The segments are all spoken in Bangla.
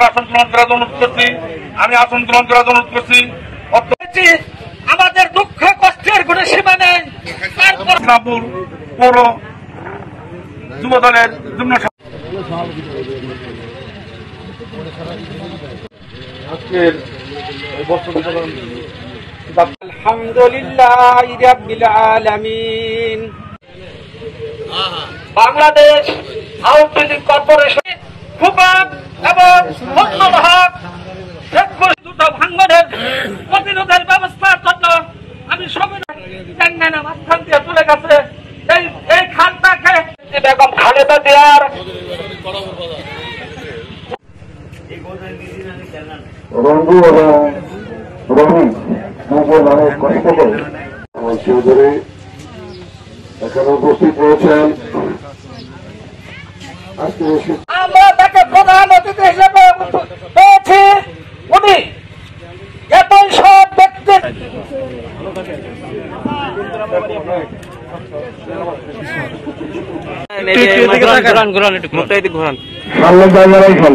আসন গ্রহণ করার অনুরোধ করছি। আমি আসন গ্রহণ করার অনুরোধ করছি। আমাদের দুঃখ কষ্টের কোনো সীমা নেই। তারপর পৌর যুব দলের যুগ্ম আজকের আলহামদুলিল্লাহি রাব্বিল আলামিন। বাংলাদেশ আউটফিল্ডিং কর্পোরেশন খুবাব এবং মন্নমহক যুদ্ধ ভাঙ্গনের প্রতিরোধের ব্যবস্থার জন্য আমি সংবিধানের মাধ্যম দিয়ে তুলে গেছে এই খালটাকে বেগম খালেদা জিয়ার রঞ্জু এবং রবি দুজন অনেক কষ্ট করে চৌধুরী এখানে উপস্থিত রয়েছেন। আমরা তাকে প্রধান অতিথি হিসেবে পেয়েছি। উনি এতই সব ব্যক্তি সামনে জায়গা রাখেন,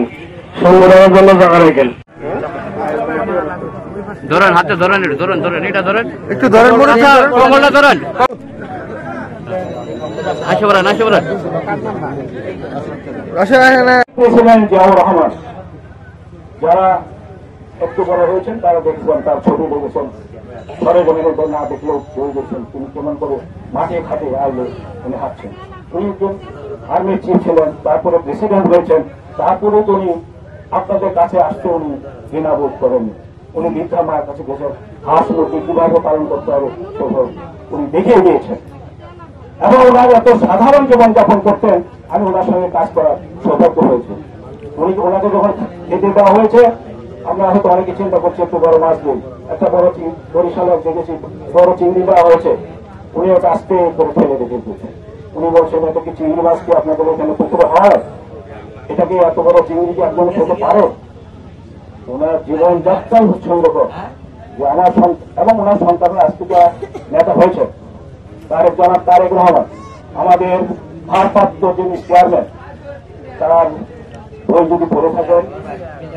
সংগঠনের জন্য জায়গা রাখেন। ধরেন হাতে ধরেন, এটা ধরেন, ধরেন এটা ধরেন, একটু ধরেন, কমলটা ধরেন। আসে বলেন, আসে বলেন। প্রেসিডেন্ট জিয়াউর রহমান যারা একটু বড় হয়েছেন তারা দেখছেন, তার ছবি দেখেছেন, ঘরে জমিনের না দেখলেও বই দেখছেন তিনি কেমন করে মাঠে ঘাটে আইলে উনি হাঁটছেন। উনি একজন আর্মির চিফ ছিলেন, তারপরে প্রেসিডেন্ট হয়েছেন, তারপরে উনি আপনাদের কাছে আসতে উনি ঘৃণা বোধ করেননি। উনি বৃদ্ধা মায়ের কাছে গেছেন, হাঁস মুরগি কিভাবে পালন করতে হবে উনি দেখিয়ে দিয়েছেন এবং ওনার এত সাধারণ জীবনযাপন করতেন। আমি ওনার সঙ্গে কাজ করার সৌভাগ্য হয়েছে। ওনাকে যখন খেতে দেওয়া হয়েছে আমরা হয়তো অনেকে চিন্তা করছি একটু বড় মাছ দিন, একটা বড় বরিশালে দেখেছি বড় চিংড়ি দেওয়া হয়েছে, উনি ওটা আস্তে করে ফেলে রেখে দিয়েছেন। উনি বলছেন এটা কি চিংড়ি মাছ কি আপনাদের এখানে পুকুরে হয়? এটাকে এত বড় চিংড়ি কি একজন খেতে পারে? ওনার জীবনযাত্রাই উৎসর্গকর যে আমার এবং ওনার সন্তানের আজ থেকে নেতা হয়েছে জনাব তারেক রহমান, আমাদের ভারপ্রাপ্ত যিনি চেয়ারম্যান, তার বই যদি পড়ে থাকেন,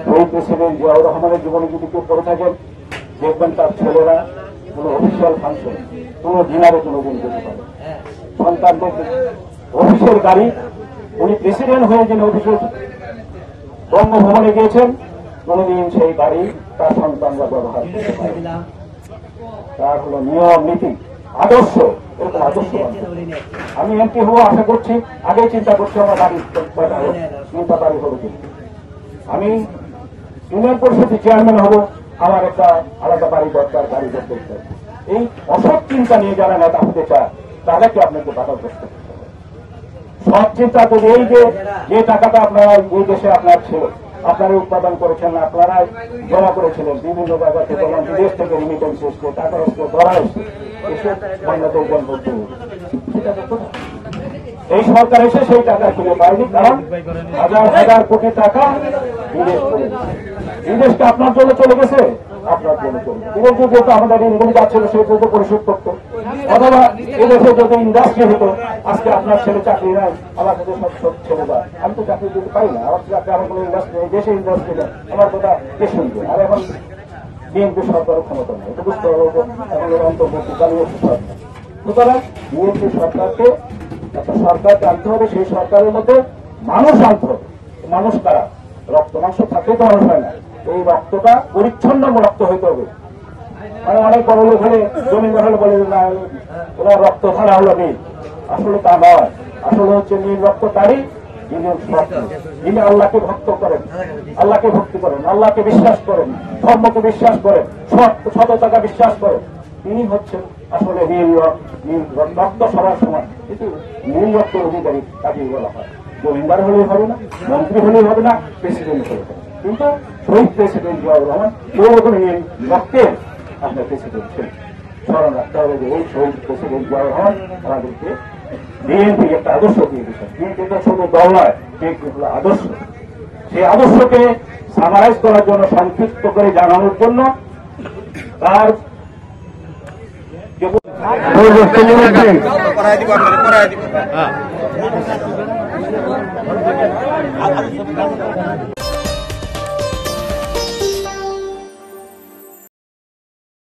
বই প্রেসিডেন্ট জিয়াউর রহমানের জীবনে যদি কেউ পড়ে থাকেন দেখবেন তার ছেলেরা কোন অফিসিয়াল ফাংশন কোন ডিনারে কোনদিন যেতে পারে। সন্তানদের অফিসের গাড়ি উনি প্রেসিডেন্ট হয়ে যিনি অফিসের বঙ্গভবনে গিয়েছেন কোনদিন সেই গাড়ি তার সন্তানরা ব্যবহার করতে পারে। তার হল নিয়ম নীতি আদর্শ, এরকম আদর্শ। আমি এমপি হবো আশা করছি, আগেই চিন্তা করছি আমার বাড়ি চিন্তা বাড়ি হবো কিন্তু আমি ইউনিয়ন পরিষদের চেয়ারম্যান হবো, আমার একটা আলাদা বাড়ি দরকার, বাড়ি করতে চাই। এই অসৎ চিন্তা নিয়ে যারা নেতা হতে চায় তাদেরকে আপনাকে বাধা করতে হবে। সৎ চিন্তা করে এই যে টাকাটা আপনারা এই দেশে আপনার ছিল, আপনারা উৎপাদন করেছেন, আপনারা জমা করেছিলেন বিভিন্ন জায়গা থেকে, বিদেশ থেকে রিমিটেন্স এসছে, টাকা এসছে, ডলার এসছে, এসে বাংলাদেশ জন করতে হবে। এই সরকার এসে সেই টাকা খুঁজে পায়নি, কারণ হাজার হাজার কোটি টাকা বিদেশকে আপনার জন্য চলে গেছে, আপনার জন্য চলে বিদেশ যেহেতু আমাদের ঋণগুলি যাচ্ছিল সেই জন্য পরিশোধ করতো, অথবা এদেশে যদি ইন্ডাস্ট্রি হতো আজকে আপনার ছেলে চাকরি নাই, আমার কাছে সব ছেলে যায়, আমি তো চাকরি দিতে পারি না, আমার চাকরি আমার কোনো ইন্ডাস্ট্রি নেই, দেশে ইন্ডাস্ট্রি নেই, আমার কথা কে শুনবে? আর এখন বিএনপি সরকারের ক্ষমতা নেই, এটা বুঝতে হবে। এখন এর অন্তর্বর্তীকালীন সরকার, সুতরাং বিএনপি সরকারকে একটা সরকার আনতে হবে, সেই সরকারের মধ্যে মানুষ আনতে হবে। মানুষ কারা? রক্ত মাংস থাকলেই তো মানুষ হয় না, এই রক্তটা পরিচ্ছন্ন রক্ত হইতে হবে। মানে অনেক বড় লোক হলে জমিদার হলে বলে না ওরা রক্ত ধারা হলো নীল, আসলে তা নয়। আসলে হচ্ছে নীল রক্ত তারই যিনি আল্লাহকে ভক্ত করেন, আল্লাহকে ভক্তি করেন, আল্লাহকে বিশ্বাস করেন, ধর্মকে বিশ্বাস করেন, সততাকে বিশ্বাস করেন, তিনি হচ্ছেন আসলে নীল রক্ত সবার সমান, কিন্তু নীল রক্ত অধিকারী কাজেই বলা হয়। জমিদার হলেই হবে না, মন্ত্রী হলেই হবে না, প্রেসিডেন্ট হলে হবে। কিন্তু শহীদ প্রেসিডেন্ট জিয়াউর রহমান পুরোপুরি নীল রক্তের আপনার প্রেসিডেন্ট ছিলেন। স্মরণ রাখতে হবে যে এই শহীদ প্রেসিডেন্ট জিয়াউর রহমান আমাদেরকে বিএনপি একটা আদর্শ দিয়ে দিয়েছেন। বিএনপি তো শুধু দল নয়, বিএনপি হলো আদর্শ। সেই আদর্শকে সামারাইজ করার জন্য, সংক্ষিপ্ত করে জানানোর জন্য তার হ্যাঁ